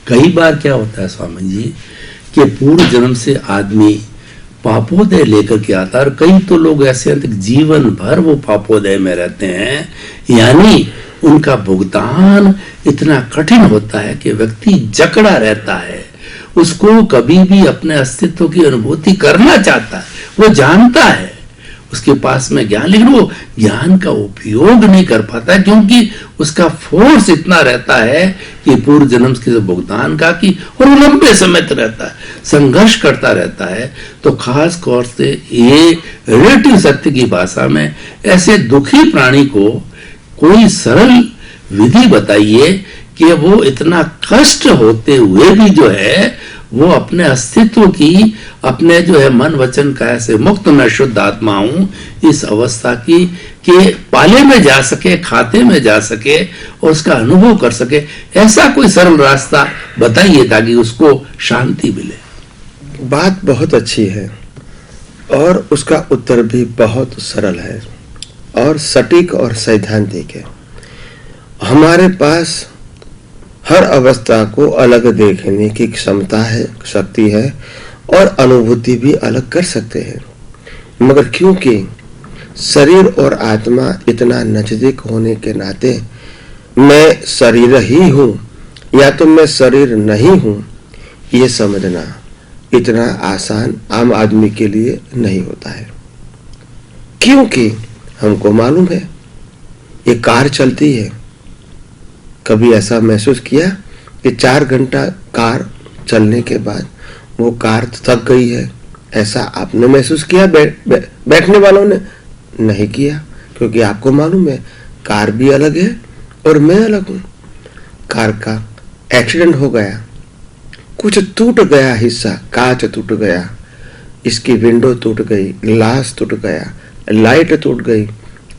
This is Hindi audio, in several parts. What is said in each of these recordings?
कई बार क्या होता है स्वामी जी कि पूर्व जन्म से आदमी पापोदय लेकर के आता है, और कई तो लोग ऐसे हैं कि जीवन भर वो पापोदय में रहते हैं, यानी उनका भुगतान इतना कठिन होता है कि व्यक्ति जकड़ा रहता है, उसको कभी भी अपने अस्तित्व की अनुभूति करना चाहता है, वो जानता है उसके पास में ज्ञान, लेकिन वो ज्ञान का उपयोग नहीं कर पाता क्योंकि उसका फोर्स इतना रहता है कि पूर्व जन्म के भुगतान का कि, और वो लंबे समय तक रहता है, संघर्ष करता रहता है। तो खास तौर से ये रिलेटिव सत्य की भाषा में ऐसे दुखी प्राणी को कोई सरल विधि बताइए कि वो इतना कष्ट होते हुए भी जो है वो अपने अस्तित्व की, अपने जो है मन वचन काया से मुक्त मैं शुद्ध आत्मा हूं, इस अवस्था की कि पाले में जा सके, खाते में जा सके और उसका अनुभव कर सके। ऐसा कोई सरल रास्ता बताइए ताकि उसको शांति मिले। बात बहुत अच्छी है और उसका उत्तर भी बहुत सरल है और सटीक और सैद्धांतिक है। हमारे पास हर अवस्था को अलग देखने की क्षमता है, शक्ति है और अनुभूति भी अलग कर सकते हैं, मगर क्योंकि शरीर और आत्मा इतना नजदीक होने के नाते मैं शरीर ही हूं या तो मैं शरीर नहीं हूं, ये समझना इतना आसान आम आदमी के लिए नहीं होता है। क्योंकि हमको मालूम है ये कार चलती है, कभी ऐसा महसूस किया कि 4 घंटा कार चलने के बाद वो कार थक गई है, ऐसा आपने महसूस किया? बैठने वालों ने नहीं किया, क्योंकि आपको मालूम है कार भी अलग है और मैं अलग हूं। कार का एक्सीडेंट हो गया, कुछ टूट गया हिस्सा, कांच टूट गया, इसकी विंडो टूट गई, ग्लास टूट गया, लाइट टूट गई,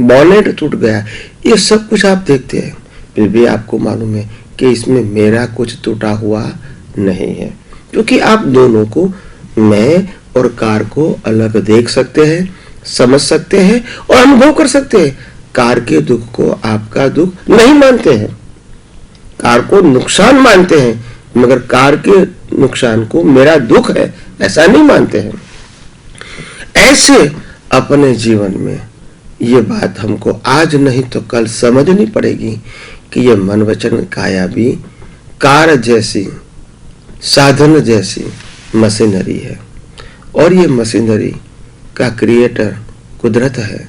बॉनेट टूट गया, ये सब कुछ आप देखते हैं, फिर भी आपको मालूम है कि इसमें मेरा कुछ टूटा हुआ नहीं है, क्योंकि आप दोनों को, मैं और कार को अलग देख सकते हैं, समझ सकते हैं और अनुभव कर सकते हैं। कार के दुख को आपका दुख नहीं मानते हैं, कार को नुकसान मानते हैं, मगर कार के नुकसान को मेरा दुख है ऐसा नहीं मानते हैं। ऐसे अपने जीवन में ये बात हमको आज नहीं तो कल समझनी पड़ेगी कि ये मन वचन काया भी कार जैसी, साधन जैसी मशीनरी है और ये मशीनरी का क्रिएटर कुदरत है,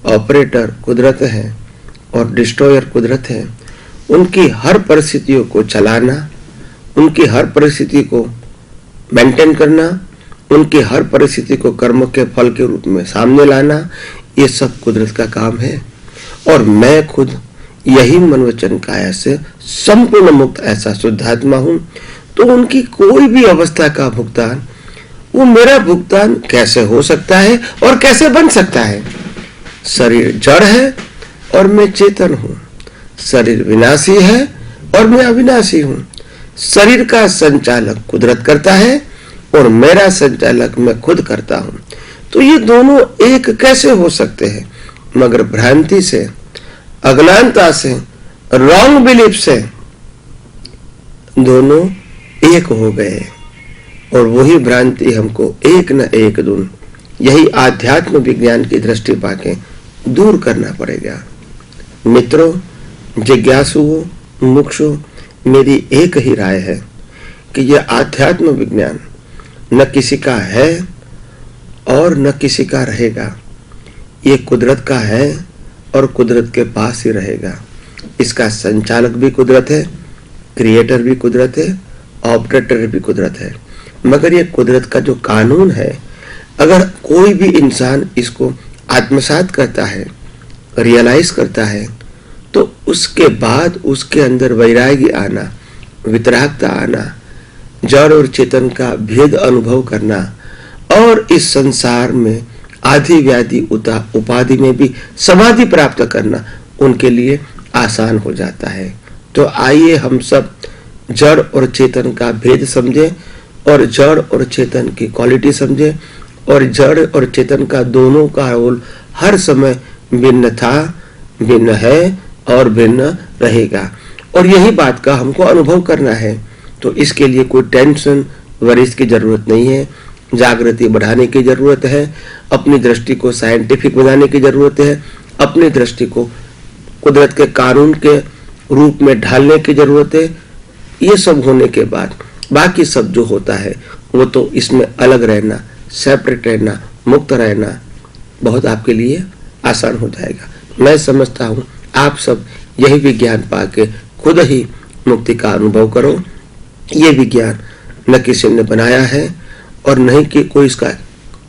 ऑपरेटर कुदरत है और डिस्ट्रॉयर कुदरत है। उनकी हर परिस्थितियों को चलाना, उनकी हर परिस्थिति को मेंटेन करना, उनकी हर परिस्थिति को कर्म के फल के रूप में सामने लाना, ये सब कुदरत का काम है। और मैं खुद यही मन वचन काया से संपूर्ण मुक्त ऐसा शुद्धात्मा हूं, तो उनकी कोई भी अवस्था का भुगतान, वो मेरा भुगतान कैसे हो सकता है और कैसे बन सकता है? शरीर जड़ है और मैं चेतन हूं, शरीर विनाशी है और मैं अविनाशी हूं, शरीर का संचालक कुदरत करता है और मेरा संचालक मैं खुद करता हूं, तो ये दोनों एक कैसे हो सकते हैं? मगर भ्रांति से, अज्ञानता से, रॉन्ग बिलीफ से दोनों एक हो गए और वही भ्रांति हमको एक न एक दिन यही आध्यात्म विज्ञान की दृष्टि पाके दूर करना पड़ेगा। मित्रों, जिज्ञासुओं, मुमुक्षुओं, मेरी एक ही राय है कि यह आध्यात्म विज्ञान न किसी का है और न किसी का रहेगा, ये कुदरत का है और कुदरत के पास ही रहेगा। इसका संचालक भी कुदरत है, क्रिएटर भी कुदरत है, ऑपरेटर भी कुदरत है। मगर ये कुदरत का जो कानून है, अगर कोई भी इंसान इसको आत्मसात करता है, रियलाइज करता है, तो उसके बाद उसके अंदर वैराग्य आना, वितरागता आना, जड़ और चेतन का भेद अनुभव करना और इस संसार में आदि व्याधि उपाधि में भी समाधि प्राप्त करना उनके लिए आसान हो जाता है। तो आइए हम सब जड़ और चेतन का भेद समझें और जड़ और चेतन की क्वालिटी समझें और जड़ और चेतन का दोनों का रोल हर समय भिन्न था, भिन्न है और भिन्न रहेगा। और यही बात का हमको अनुभव करना है तो इसके लिए कोई टेंशन वरीज की जरूरत नहीं है। जागृति बढ़ाने की जरूरत है, अपनी दृष्टि को साइंटिफिक बनाने की जरूरत है, अपनी दृष्टि को कुदरत के कानून के रूप में ढालने की जरूरत है। ये सब होने के बाद बाकी सब जो होता है वो तो इसमें अलग रहना, सेपरेट रहना, मुक्त रहना बहुत आपके लिए आसान हो जाएगा। मैं समझता हूँ आप सब यही विज्ञान पाके खुद ही मुक्ति का अनुभव करो। ये विज्ञान न किसी ने बनाया है और नहीं कि कोई इसका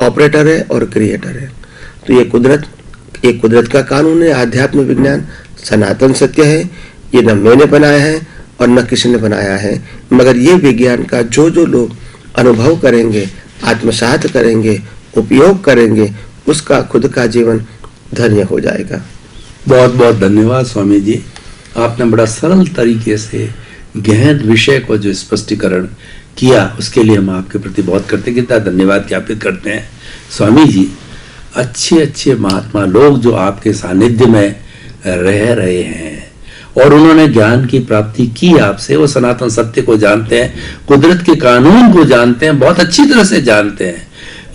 ऑपरेटर है और क्रिएटर है। तो ये कुदरत का कानून है, आध्यात्म विज्ञान सनातन सत्य है। ये न मैंने बनाया है और न किसी ने बनाया है, मगर ये विज्ञान का जो लोग अनुभव करेंगे, आत्मसात करेंगे, उपयोग करेंगे, उसका खुद का जीवन धन्य हो जाएगा। बहुत बहुत धन्यवाद स्वामी जी, आपने बड़ा सरल तरीके से गहन विषय को जो स्पष्टीकरण किया उसके लिए हम आपके प्रति बहुत कृतज्ञता धन्यवाद ज्ञापित करते हैं। स्वामी जी, अच्छे अच्छे महात्मा लोग जो आपके सानिध्य में रह रहे हैं और उन्होंने ज्ञान की प्राप्ति की आपसे, वो सनातन सत्य को जानते हैं, कुदरत के कानून को जानते हैं, बहुत अच्छी तरह से जानते हैं,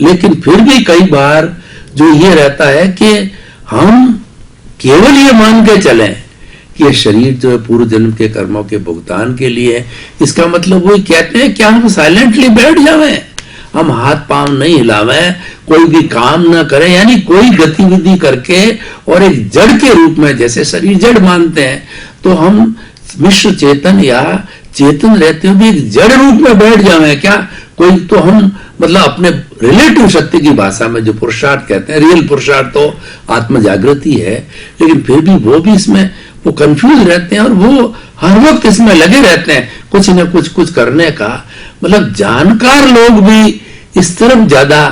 लेकिन फिर भी कई बार जो ये रहता है कि हम केवल ये मान के चलें कि ये शरीर जो है पूर्व जन्म के कर्मों के भुगतान के लिए है। इसका मतलब वही कहते हैं कि हम साइलेंटली बैठ जावें, हम हाथ पांव नहीं हिलावें, कोई भी काम ना करें, यानी कोई गतिविधि करके और एक जड़ के रूप में, जैसे शरीर जड़ मानते हैं, तो हम विश्व चेतन या चेतन रहते हुए एक जड़ रूप में बैठ जावें क्या? कोई तो हम मतलब अपने रिलेटिव शक्ति की भाषा में जो पुरुषार्थ कहते हैं, रियल पुरुषार्थ तो आत्म जागृति है, लेकिन फिर भी वो भी इसमें वो कंफ्यूज रहते हैं और वो हर वक्त इसमें लगे रहते हैं कुछ न कुछ करने का। मतलब जानकार लोग भी इस तरफ ज्यादा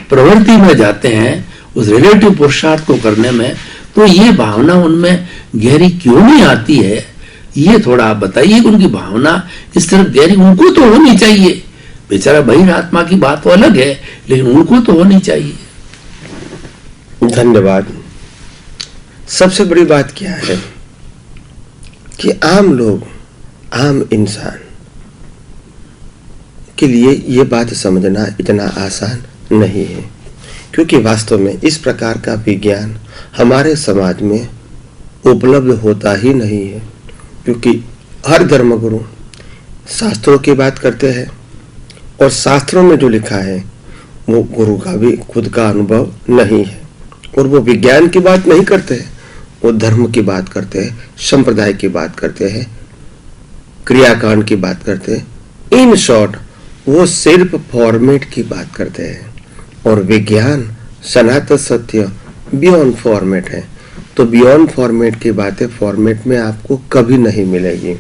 प्रवृत्ति में जाते हैं उस रिलेटिव पुरुषार्थ को करने में, तो ये भावना उनमें गहरी क्यों नहीं आती है? ये थोड़ा आप बताइए। उनकी भावना इस तरफ गहरी उनको तो होनी चाहिए, बेचारा बहिर आत्मा की बात तो अलग है, लेकिन उनको तो होनी चाहिए। धन्यवाद। सबसे बड़ी बात क्या है कि आम लोग, आम इंसान के लिए ये बात समझना इतना आसान नहीं है, क्योंकि वास्तव में इस प्रकार का विज्ञान हमारे समाज में उपलब्ध होता ही नहीं है। क्योंकि हर धर्मगुरु शास्त्रों की बात करते हैं और शास्त्रों में जो लिखा है वो गुरु का भी खुद का अनुभव नहीं है, और वो विज्ञान की बात नहीं करते हैं, वो धर्म की बात करते हैं, संप्रदाय की बात करते हैं, क्रियाकांड की बात करते हैं। इन शॉर्ट वो सिर्फ फॉर्मेट की बात करते हैं, और विज्ञान सनातन सत्य बियॉन्ड फॉर्मेट है। तो बियॉन्ड फॉर्मेट की बातें फॉर्मेट में आपको कभी नहीं मिलेगी।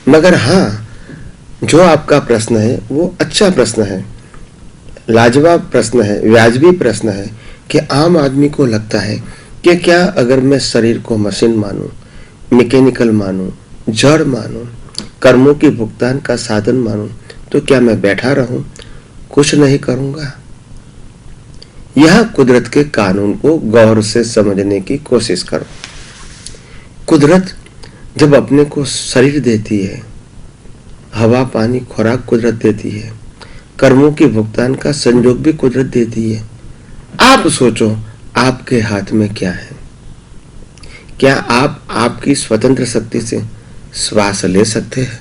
मगर हाँ, जो आपका प्रश्न है वो अच्छा प्रश्न है, लाजवाब प्रश्न है, वाजिबी प्रश्न है कि आम आदमी को लगता है कि क्या अगर मैं शरीर को मशीन मानूं, मैकेनिकल मानूं, जड़ मानूं, कर्मों की भुगतान का साधन मानूं, तो क्या मैं बैठा रहूं, कुछ नहीं करूंगा? यह कुदरत के कानून को गौर से समझने की कोशिश करो। कुदरत जब अपने को शरीर देती है, हवा पानी खुराक कुदरत देती है, कर्मों के भुगतान का संयोग भी कुदरत देती है। आप सोचो आपके हाथ में क्या है? क्या आप आपकी स्वतंत्र शक्ति से श्वास ले सकते हैं?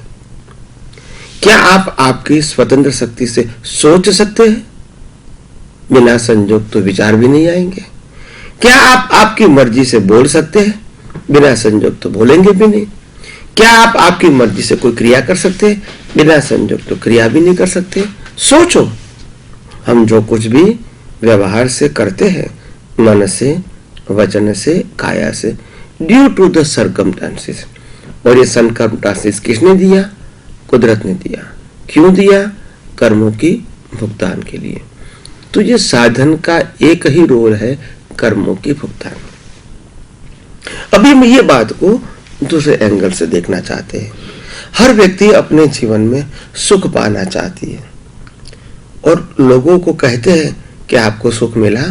क्या आप आपकी स्वतंत्र शक्ति से सोच सकते हैं? बिना संयोग तो विचार भी नहीं आएंगे। क्या आप आपकी मर्जी से बोल सकते हैं? बिना संयोग तो बोलेंगे भी नहीं। क्या आप आपकी मर्जी से कोई क्रिया कर सकते हैं? बिना संयोग तो क्रिया भी नहीं कर सकते। सोचो, हम जो कुछ भी व्यवहार से करते हैं, मन से, वचन से, काया से, ड्यू टू द सर्कमस्टांसेस, और ये सर्कमस्टांसेस किसने दिया? कुदरत ने दिया। क्यों दिया? कर्मों की भुगतान के लिए। तो ये साधन का एक ही रोल है, कर्मों की भुगतान। अभी हम ये बात को दूसरे एंगल से देखना चाहते हैं। हर व्यक्ति अपने जीवन में सुख पाना चाहती है, और लोगों को कहते हैं कि आपको सुख मिला?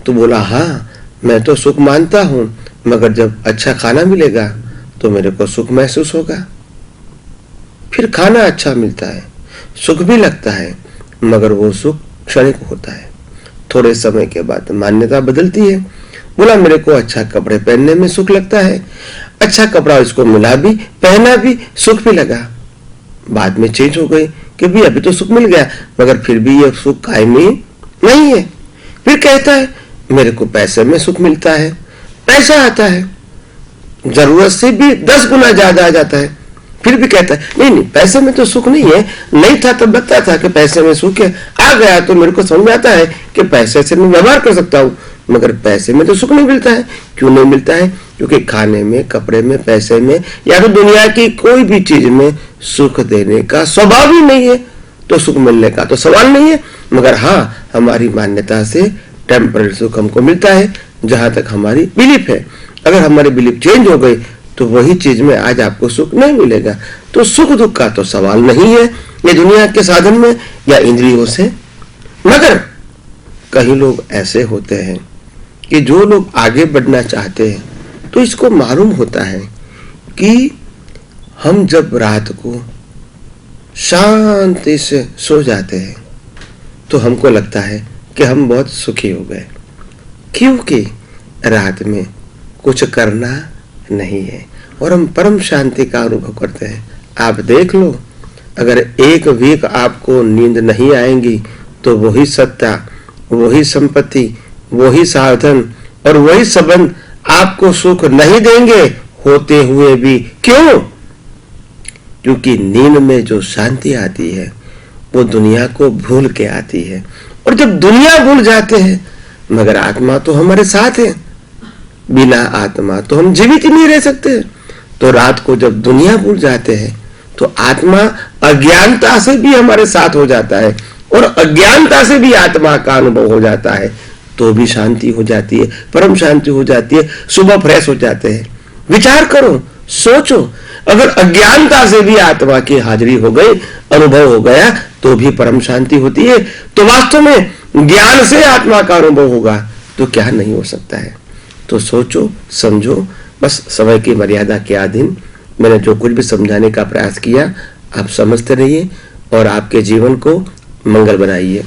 तो बोला हाँ, मैं तो सुख मानता हूं, मगर जब अच्छा खाना मिलेगा तो मेरे को सुख महसूस होगा। फिर खाना अच्छा मिलता है, सुख भी लगता है, मगर वो सुख क्षणिक होता है। थोड़े समय के बाद मान्यता बदलती है। बोला मेरे को अच्छा कपड़े पहनने में सुख लगता है, अच्छा कपड़ा इसको मिला भी, पहना भी, सुख भी लगा। बाद में चेंज हो गई कि भी अभी तो सुख मिल गया, मगर फिर भी ये सुख कायमी नहीं है। फिर कहता है मेरे को पैसे में सुख मिलता है, पैसा आता है, जरूरत से भी 10 गुना ज्यादा आ जाता है। फिर भी कहता है नहीं नहीं, पैसे में तो सुख नहीं है, नहीं था तब लगता था कि पैसे में सुख है, आ गया तो मेरे को समझ में आता है कि पैसे से मैं व्यवहार कर सकता हूँ, मगर पैसे में तो सुख नहीं मिलता है। क्यों नहीं मिलता है? क्योंकि खाने में, कपड़े में, पैसे में या तो दुनिया की कोई भी चीज में सुख देने का स्वभाव ही नहीं है, तो सुख मिलने का तो सवाल नहीं है। मगर हाँ, हमारी मान्यता से टेम्पररी सुख हमको मिलता है, जहां तक हमारी बिलीफ है। अगर हमारी बिलीफ चेंज हो गई तो वही चीज में आज आपको सुख नहीं मिलेगा। तो सुख दुख का तो सवाल नहीं है ये दुनिया के साधन में या इंद्रियों से। मगर कई लोग ऐसे होते हैं कि जो लोग आगे बढ़ना चाहते हैं तो इसको मालूम होता है कि हम जब रात को शांति से सो जाते हैं तो हमको लगता है कि हम बहुत सुखी हो गए, क्योंकि रात में कुछ करना नहीं है और हम परम शांति का अनुभव करते हैं। आप देख लो, अगर एक वीक आपको नींद नहीं आएगी तो वही सत्ता, वही संपत्ति, वही साधन और वही संबंध आपको सुख नहीं देंगे होते हुए भी। क्यों? क्योंकि नींद में जो शांति आती है वो दुनिया को भूल के आती है, और जब दुनिया भूल जाते हैं मगर आत्मा तो हमारे साथ है, बिना आत्मा तो हम जीवित ही नहीं रह सकते। तो रात को जब दुनिया भूल जाते हैं तो आत्मा अज्ञानता से भी हमारे साथ हो जाता है, और अज्ञानता से भी आत्मा का अनुभव हो जाता है, तो भी शांति हो जाती है, परम शांति हो जाती है, सुबह फ्रेश हो जाते हैं। विचार करो, सोचो, अगर अज्ञानता से भी आत्मा की हाजिरी हो गई, अनुभव हो गया, तो भी परम शांति होती है, तो वास्तव में ज्ञान से आत्मा का अनुभव होगा तो क्या नहीं हो सकता है। तो सोचो, समझो, बस समय की मर्यादा के अधीन मैंने जो कुछ भी समझाने का प्रयास किया आप समझते रहिए और आपके जीवन को मंगल बनाइए।